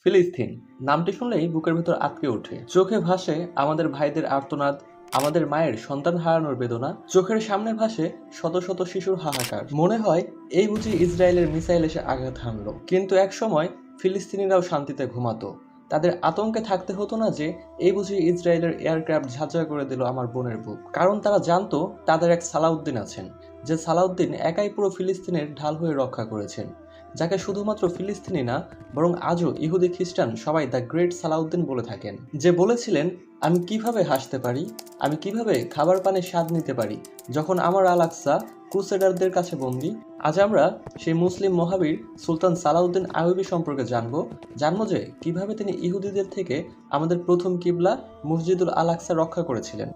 ফিলিস্তিন নামটি শুনলেই বুকের ভেতর আটকে ওঠে। চোখে ভাসে আমাদের ভাইদের আর্তনাদ, আমাদের মায়ের সন্তান হারানোর বেদনা। চোখের সামনে ভাসে শত শত শিশুর হাহাকার। মনে হয় এই বুঝি ইসরায়েলের মিসাইল এসে আঘাত হানলো। কিন্তু এক সময় ফিলিস্তিনিরাও শান্তিতে ঘুমাতো। তাদের আতঙ্কে থাকতে হতো না যে এই বুঝি ইসরায়েলের এয়ারক্রাফট ঝাঁঝরা করে দিল আমার বোনের বুক। কারণ তারা জানতো তাদের এক সালাউদ্দিন আছেন, যে সালাউদ্দিন একাই পুরো ফিলিস্তিনের ঢাল হয়ে রক্ষা করেছেন, যাকে শুধুমাত্র ফিলিস্তিনি না বরং আজও ইহুদি খ্রিস্টান সবাই দ্য গ্রেট সালাউদ্দিন বলে থাকেন। যে বলেছিলেন, আমি কিভাবে হাসতে পারি, আমি কিভাবে খাবার পানির স্বাদ নিতে পারি যখন আমার আল আকসা ক্রুসেডারদের কাছে বন্দী। আজ আমরা সেই মুসলিম মহাবীর সুলতান সালাউদ্দিন আইয়ুবী সম্পর্কে জানবো যে কিভাবে তিনি ইহুদিদের থেকে আমাদের প্রথম কিবলা মসজিদুল আল আকসা রক্ষা করেছিলেন।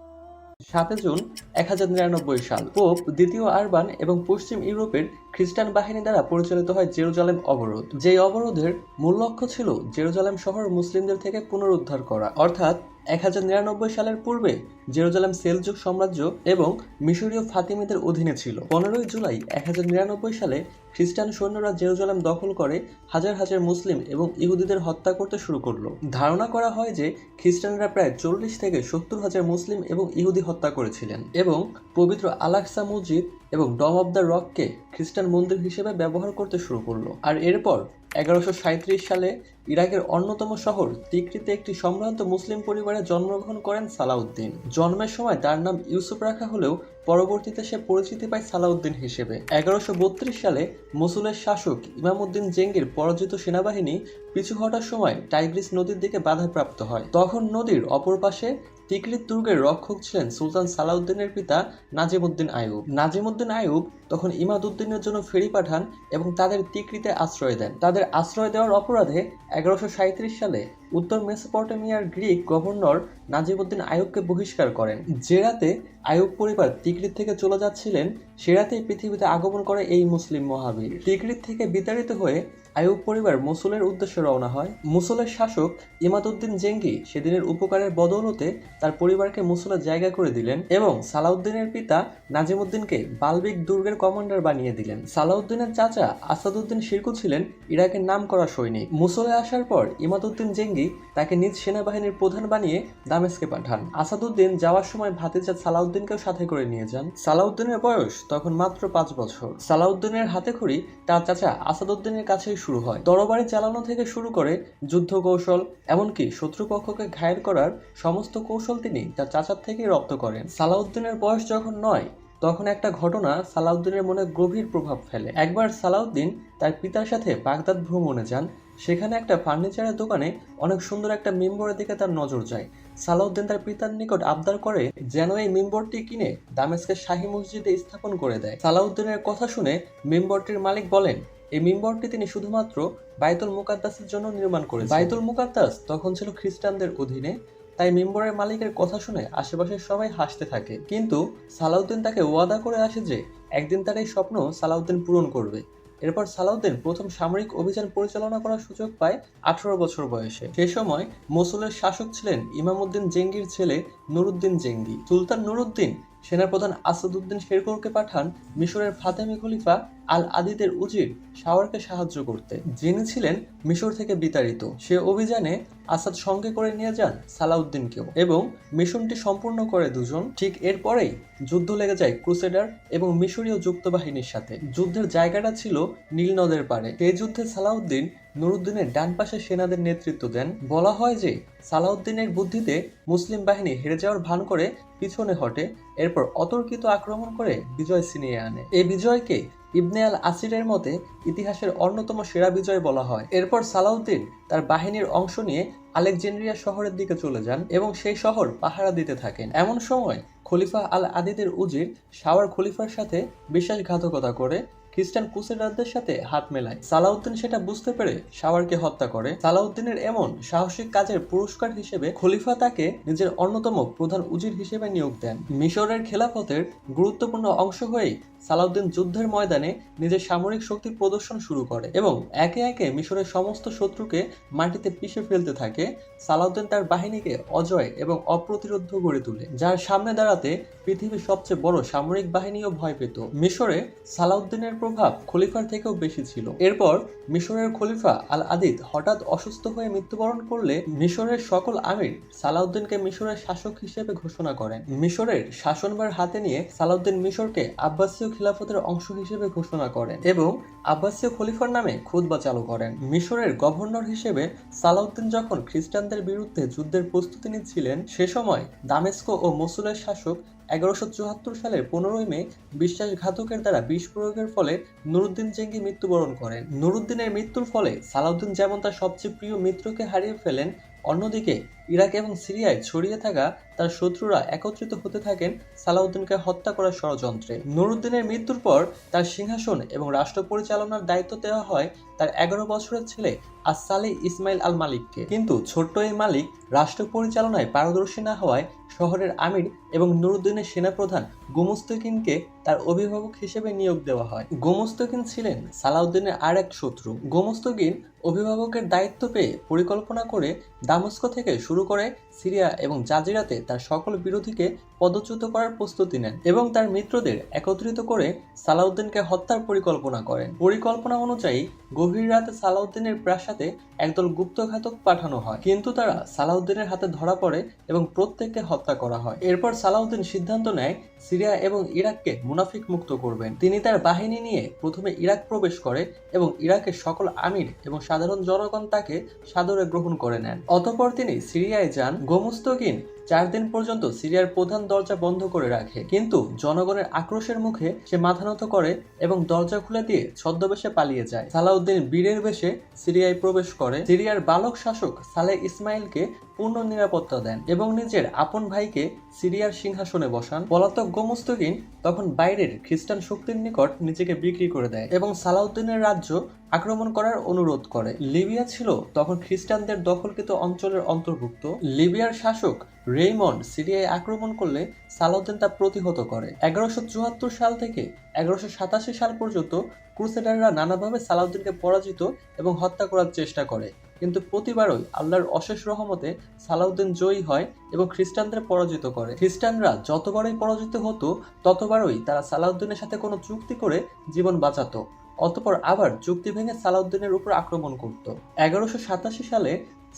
7 জুন 1099 সাল পোপ দ্বিতীয় আরবান এবং পশ্চিম ইউরোপের খ্রিস্টান বাহিনী দ্বারা পরিচালিত হয় জেরুজালেম অবরোধ। যেই অবরোধের মূল লক্ষ্য ছিল জেরুজালেম শহর মুসলিমদের থেকে পুনরুদ্ধার করা। অর্থাৎ 1099 সালের পূর্বে জেরুজালেম সেলজুক সাম্রাজ্য এবং মিশরীয় ফাতিমিদের অধীনে ছিল। 15 জুলাই 1099 সালে খ্রিস্টান সৈন্যরা জেরুজালেম দখল করে হাজার হাজার মুসলিম এবং ইহুদিদের হত্যা করতে শুরু করলো। ধারণা করা হয় যে খ্রিস্টানরা প্রায় 40 থেকে 70 হাজার মুসলিম এবং ইহুদি হত্যা করেছিলেন এবং পবিত্র আল আকসা মসজিদ এবং ডম অব দ্য রককে খ্রিস্টান মন্দির হিসেবে ব্যবহার করতে শুরু করলো। আর এরপর 1137 সালে ইরাকের অন্যতম শহর তিকরিতে একটি সম্ভ্রান্ত মুসলিম পরিবারে জন্মগ্রহণ করেন সালাউদ্দিন। জন্মের সময় তার নাম ইউসুফ রাখা হলেও পরবর্তীতে সে পরিচিতি পায় সালাউদ্দিন হিসেবে। 1132 সালে মসুলের শাসক ইমামউদ্দিন জেঙ্গির পরাজিত সেনাবাহিনী পিছু হটার সময় টাইগ্রিস নদীর দিকে বাধাপ্রাপ্ত হয়। তখন নদীর অপর পাশে তিকরিত দুর্গের রক্ষক ছিলেন সুলতান সালাউদ্দিনের পিতা নাজিমউদ্দিন আইয়ুব। নাজিমউদ্দিন আইয়ুব তখন ইমাদউদ্দিনের জন্য ফেরি পাঠান এবং তাদের তিকরিতে আশ্রয় দেন। তাদের আশ্রয় দেওয়ার অপরাধে 1137 সালে উত্তর মেসোপটেমিয়ার গ্রিক গভর্নর নাজিমউদ্দিন আইয়ুবকে বহিষ্কার করেন। যে রাতে আইয়ুব পরিবার তিকরিত থেকে চলে যাচ্ছিলেন, সে রাতেই পৃথিবীতে আগমন করে এই মুসলিম মহাবীর। তিকরিত থেকে বিতাড়িত হয়ে আইয়ুব পরিবার মসুলের উদ্দেশ্যে রওনা হয়। মসুলের শাসক ইমাদউদ্দিন জেঙ্গি সেদিনের উপকারের বদৌলতে তার পরিবারকে মসুলে জায়গা করে দিলেন এবং সালাউদ্দিনের পিতা নাজিমউদ্দিনকে বালবিক দুর্গের কমান্ডার বানিয়ে দিলেন। সালাউদ্দিনের চাচা আসাদউদ্দিন শিরকু ছিলেন ইরাকের নামকরা সৈনিক। মসুলে আসার পর ইমাদউদ্দিন জেঙ্গি তাকে নিজ সেনাবাহিনীর প্রধান বানিয়ে দামেস্কে পাঠান। আসাদউদ্দিন যাওয়ার সময় ভাতিজা সালাউদ্দিনকেও সাথে করে নিয়ে যান। সালাউদ্দিনের বয়স তখন মাত্র 5 বছর। সালাউদ্দিনের হাতেখড়ি তার চাচা আসাদউদ্দিনের কাছেই শুরু হয়। তরবারি চালানো থেকে শুরু করে যুদ্ধ কৌশল, এমনকি শত্রুপক্ষকে ঘায়েল করার সমস্ত কৌশল তিনি তার চাচার থেকেই রপ্ত করেন। সালাউদ্দিনের বয়স যখন 9, তখন একটা ঘটনা সালাউদ্দিনের মনে গভীর প্রভাব ফেলে। একবার সালাউদ্দিন তার পিতার সাথে বাগদাদ ভ্রমণে যান। সেখানে একটা ফার্নিচারের দোকানে অনেক সুন্দর একটা মিম্বরের দিকে তার নজর যায়। সালাউদ্দিন তার পিতার নিকট আবদার করে যেন এই মিম্বরটি কিনে দামেস্কের শাহী মসজিদে স্থাপন করে দেয়। সালাউদ্দিনের কথা শুনে মিম্বরটির মালিক বলেন, এই মিম্বরটি তিনি শুধুমাত্র বাইতুল মুকাদ্দাসের জন্য নির্মাণ করেছেন। বাইতুল মুকাদ্দাস তখন ছিল খ্রিস্টানদের অধীনে, তাই মিম্বরের মালিকের কথা শুনে আশেপাশের সবাই হাসতে থাকে। কিন্তু সালাউদ্দিন তাকে ওয়াদা করে আসে যে একদিন তার এই স্বপ্ন সালাউদ্দিন পূরণ করবে। এরপর সালাউদ্দিন প্রথম সামরিক অভিযান পরিচালনা করার সুযোগ পায় 18 বছর বয়সে। সে সময় মসুলের শাসক ছিলেন ইমামউদ্দিন জেঙ্গির ছেলে নুরউদ্দিন জেঙ্গি। সুলতান নুরউদ্দিন সেনাপ্রধান আসাদউদ্দিন শেরকুরকে পাঠান মিশরের ফাতেমি খলিফা আল আদিদের উজির শাওয়ারকে সাহায্য করতে, যিনি ছিলেন মিশর থেকে বিতাড়িত। সে অভিযানে আসাদ সঙ্গে করে নিয়ে যান সালাউদ্দিনকেও এবং মিশনটি সম্পূর্ণ করে দুজন। ঠিক এরপরেই যুদ্ধ লেগে যায় ক্রুসেডার এবং মিশরীয় যুক্ত বাহিনীর সাথে। যুদ্ধের জায়গাটা ছিল নীল নদের পাড়ে। এই যুদ্ধে সালাউদ্দিন নুরউদ্দিনের ডান পাশে সেনাদের নেতৃত্ব দেন। বলা হয় যে সালাউদ্দিনের বুদ্ধিতে মুসলিম বাহিনী হেরে যাওয়ার ভান করে পিছনে হটে, এরপর অতর্কিত আক্রমণ করে বিজয় ছিনিয়ে আনে। এই বিজয়কে ইবনে আল আসিরের মতে ইতিহাসের অন্যতম সেরা বিজয় বলা হয়। এরপর সালাউদ্দিন তার বাহিনীর অংশ নিয়ে আলেকজান্দ্রিয়া শহরের দিকে চলে যান এবং সেই শহর পাহারা দিতে থাকেন। এমন সময় খলিফা আল আদিদের উজির শাওয়ার খলিফার সাথে বিশ্বাসঘাতকতা করে খ্রিস্টান ক্রুসেডারদের সাথে হাত মেলায়। সালাউদ্দিন সেটা বুঝতে পেরে শাওয়ারকে হত্যা করে। সালাউদ্দিনের এমন সাহসিক কাজের পুরস্কার হিসেবে খলিফা তাকে নিজের অন্যতম প্রধান উজির হিসেবে নিয়োগ দেন। মিশরের খেলাফতের গুরুত্বপূর্ণ অংশ হয়েই সালাউদ্দিন যুদ্ধের ময়দানে নিজের সামরিক শক্তি প্রদর্শন শুরু করে এবং একে একে মিশরের সমস্ত শত্রুকে মাটিতে পিষে ফেলতে থাকে। সালাউদ্দিন তার বাহিনীকে অজয় এবং অপ্রতিরোধ্য গড়ে তোলে, যার সামনে দাঁড়াতে পৃথিবীর সবচেয়ে বড় সামরিক বাহিনীও ভয় পেত। মিশরে সালাউদ্দিনের প্রভাব খলিফার থেকেও বেশি ছিল। এরপর মিশরের খলিফা আল আদিদ হঠাৎ অসুস্থ হয়ে মৃত্যুবরণ করলে মিশরের সকল আমির সালাউদ্দিনকে মিশরের শাসক হিসেবে ঘোষণা করেন। মিশরের শাসনভার হাতে নিয়ে সালাউদ্দিন মিশরকে আব্বাসীয় খিলাফতের অংশ হিসেবে ঘোষণা করেন এবং আব্বাসীয় খলিফার নামে খুতবা চালু করেন। মিশরের গভর্নর হিসেবে সালাউদ্দিন যখন খ্রিস্টানদের বিরুদ্ধে যুদ্ধের প্রস্তুতি নিচ্ছিলেন, সে সময় দামেস্ক ও মসুলের শাসক 1174 সালের 15 মে বিশ্বাসঘাতকের দ্বারা বিষ প্রয়োগের ফলে নুরুদ্দিন জেঙ্গি মৃত্যুবরণ করেন। নুরুদ্দিনের মৃত্যুর ফলে সালাউদ্দিন যেমন তার সবচেয়ে প্রিয় মিত্রকে হারিয়ে ফেলেন, অন্যদিকে ইরাক এবং সিরিয়ায় ছড়িয়ে থাকা তার শত্রুরা একত্রিত হতে থাকেন সালাউদ্দিনকে হত্যা করার ষড়যন্ত্রে। নুরুদ্দিনের মৃত্যুর পর তার সিংহাসন এবং রাষ্ট্র পরিচালনার দায়িত্ব দেওয়া হয় তার 11 বছরের ছেলে আস-সালেহ ইসমাইল আল মালিককে। কিন্তু ছোট্ট এই মালিক রাষ্ট্র পরিচালনায় পারদর্শী না হওয়ায় শহরের আমির এবং নুরুদ্দিনের সেনাপ্রধান গোমস্তাকিনকে তার অভিভাবক হিসেবে নিয়োগ দেওয়া হয়। গোমস্তাকিন ছিলেন সালাউদ্দিনের আর এক শত্রু। গোমস্তাকিন অভিভাবকের দায়িত্ব পেয়ে পরিকল্পনা করে দামেস্ক থেকে শুরু করে সিরিয়া এবং জাজিরাতে তার সকল বিরোধীকে পদচ্যুত করার প্রস্তুতি নেন এবং তার মিত্রদের একত্রিত করে সালাউদ্দিনকে হত্যার পরিকল্পনা করেন। পরিকল্পনা অনুযায়ী গভীর রাতে সালাউদ্দিনের প্রাসাদে একদল গুপ্তঘাতক পাঠানো হয়, কিন্তু তারা সালাউদ্দিনের হাতে ধরা পড়ে এবং প্রত্যেককে হত্যা করা হয়। এরপর সালাউদ্দিন সিদ্ধান্ত নেয় সিরিয়া এবং ইরাককে মুনাফিক মুক্ত করবেন। তিনি তার বাহিনী নিয়ে প্রথমে ইরাক প্রবেশ করে এবং ইরাকের সকল আমির এবং সাধারণ জনগণ তাকে সাদরে গ্রহণ করে নেন। অতঃপর তিনি সিরিয়ায় যান। গোমস্তাকিন 4 দিন পর্যন্ত সিরিয়ার প্রধান দরজা বন্ধ করে রাখে, কিন্তু জনগণের আক্রোশের মুখে সে মাথা নত করে এবং দরজা খুলে দিয়ে ছদ্মবেশে পালিয়ে যায়। সালাউদ্দিন বীরের বেশে সিরিয়ায় প্রবেশ করে সিরিয়ার বালক শাসক সালেহ ইসমাইলকে পূর্ণ নিরাপত্তা দেন এবং নিজের আপন ভাইকে সিরিয়ার সিংহাসনে বসান। পলাতক গোমস্তাকিন তখন বাইরের খ্রিস্টান শক্তির নিকট নিজেকে বিক্রি করে দেয় এবং সালাউদ্দিনের রাজ্য আক্রমণ করার অনুরোধ করে। লিবিয়া ছিল তখন খ্রিস্টানদের দখলকৃত অঞ্চলের অন্তর্ভুক্ত। লিবিয়ার শাসক রেইমন্ড সিরিয়ায় আক্রমণ করলে সালাউদ্দিন তা প্রতিহত করে। 1174 সাল থেকে 1187 সাল পর্যন্ত ক্রুসেডাররা নানাভাবে সালাউদ্দিনকে পরাজিত এবং হত্যা করার চেষ্টা করে, কিন্তু প্রতিবারই আল্লাহর অশেষ রহমতে সালাউদ্দিন জয়ী হয় এবং খ্রিস্টানদের পরাজিত করে। খ্রিস্টানরা যতবারই পরাজিত হতো ততবারই তারা সালাউদ্দিনের সাথে কোনো চুক্তি করে জীবন বাঁচাতো, অতঃপর আবার চুক্তি ভেঙে সালাউদ্দিনের উপর আক্রমণ করত। 1187 সালে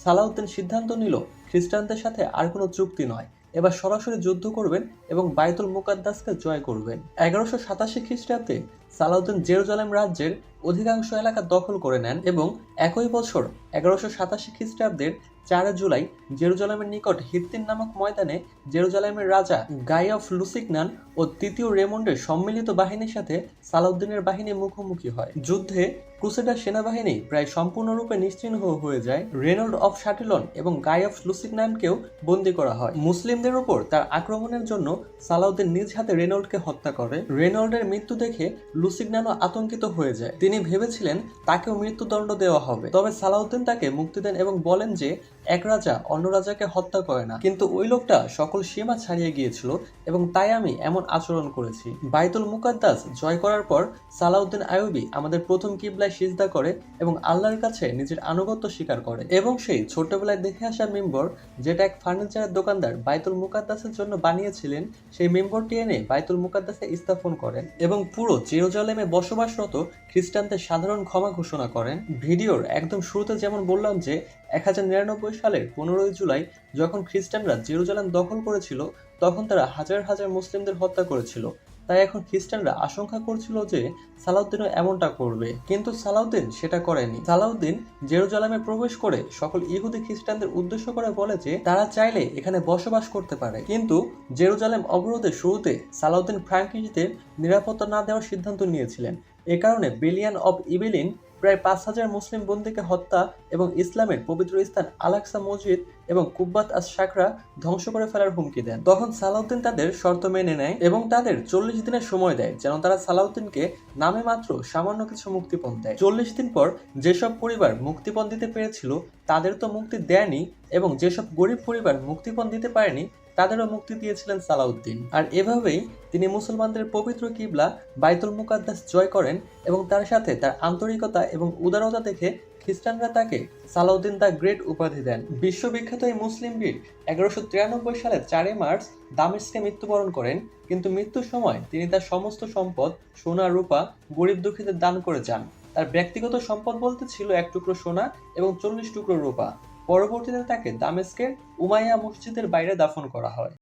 সালাউদ্দিন সিদ্ধান্ত নিল খ্রিস্টানদের সাথে আর কোনো চুক্তি নয়, এবার সরাসরি যুদ্ধ করবেন এবং বাইতুল মুকাদ্দাসকে জয় করবেন। 1187 খ্রিস্টাব্দে সালাউদ্দিন জেরুজালেম রাজ্যের অধিকাংশ এলাকা দখল করে নেন এবং একই বছর 1187 খ্রিস্টাব্দের 4 জুলাই জেরুজালেমের নিকট হিত্তিন নামক ময়দানে জেরুজালেমের রাজা গাই অফ লুসিগনান ও তৃতীয় রেমন্ডের সম্মিলিত বাহিনীর সাথে সালাউদ্দিনের বাহিনী মুখোমুখি হয়। যুদ্ধে ক্রুসেডার সেনাবাহিনী প্রায় সম্পূর্ণরূপে নিশ্চিহ্ন হয়ে যায়। রেনল্ড অফ শাটিলন এবং গাই অফ লুসিগনানকেও বন্দী করা হয়। মুসলিমদের উপর তার আক্রমণের জন্য সালাউদ্দিন নিজ হাতে রেনল্ডকে হত্যা করে। রেনল্ডের মৃত্যু দেখে লুসিগনানও আতঙ্কিত হয়ে যায়। তিনি ভেবেছিলেন তাকেও মৃত্যুদণ্ড দেওয়া হবে, তবে সালাউদ্দিন তাকে মুক্তি দেন এবং বলেন যে এক রাজা অন্য রাজাকে হত্যা করে না, কিন্তু ওই লোকটা সকল সীমা ছাড়িয়ে গিয়েছিল এবং তাই আমি এমন আচরণ করেছি। বাইতুল মুকাদ্দাস জয় করার পর সালাউদ্দিন আইয়ুবী আমাদের প্রথম কিবলায় সিজদা করে এবং আল্লাহর কাছে নিজের আনুগত্য স্বীকার করে এবং সেই ছোটবেলায় দেখে আসা মিম্বর, যেটা এক ফার্নিচারের দোকানদার বাইতুল মুকাদ্দাসের জন্য বানিয়েছিলেন, সেই মিম্বরটি এনে বাইতুল মুকাদ্দাসে স্থাপন করেন এবং পুরো জেরুজালেমে বসবাসরত খ্রিস্টানদের সাধারণ ক্ষমা ঘোষণা করেন। ভিডিওর একদম শুরুতে যেমন বললাম যে 1099 সালের 15 জুলাই যখন খ্রিস্টানরা জেরুজালেম দখল করেছিল, তখন তারা হাজার হাজার মুসলিমদের হত্যা করেছিল। তাই এখন খ্রিস্টানরা আশঙ্কা করছিল যে সালাউদ্দিনও এমনটা করবে, কিন্তু সালাউদ্দিন সেটা করেনি। সালাউদ্দিন জেরুজালেমে প্রবেশ করে সকল ইহুদি খ্রিস্টানদের উদ্দেশ্য করে বলে যে তারা চাইলে এখানে বসবাস করতে পারে, কিন্তু জেরুজালেম অবরোধের শুরুতে সালাউদ্দিন ফ্রাঙ্কিশদের নিরাপত্তা না দেওয়ার সিদ্ধান্ত নিয়েছিলেন। এ কারণে বেলিয়ান অব ইবেলিন প্রায় 5000 মুসলিম বন্দীকে হত্যা এবং ইসলামের পবিত্র স্থান আল-আকসা মসজিদ এবং কুব্বাত আস-সাকরা ধ্বংস করে ফেলার হুমকি দেন। তখন সালাউদ্দিন তাদের শর্ত মেনে নেয় এবং তাদের 40 দিনের সময় দেয় যেন তারা সালাউদ্দিনকে নামে মাত্র সামান্য কিছু মুক্তিপণ দেয়। 40 দিন পর যেসব পরিবার মুক্তিপণ দিতে পেরেছিল তাদের তো মুক্তি দেয়নি এবং যেসব গরিব পরিবার মুক্তিপণ দিতে পারেনি তাদেরও মুক্তি দিয়েছিলেন সালাউদ্দিন। আর এভাবেই তিনি মুসলমানদের পবিত্র কিবলা বাইতুল মুকাদ্দাস জয় করেন এবং তার সাথে তার আন্তরিকতা এবং উদারতা দেখে খ্রিস্টানরা তাকে সালাউদ্দিন দ্য গ্রেট উপাধি দেন। বিশ্ববিখ্যাত এই মুসলিম বীর 1193 সালের 4 মার্চ দামেস্কে মৃত্যুবরণ করেন, কিন্তু মৃত্যুর সময় তিনি তার সমস্ত সম্পদ সোনা রূপা গরিব দুঃখীদের দান করে যান। তার ব্যক্তিগত সম্পদ বলতে ছিল 1 টুকরো সোনা এবং 40 টুকরো রূপা। পরবর্তীতে তাকে দামেস্কের উমাইয়া মসজিদের বাইরে দাফন করা হয়।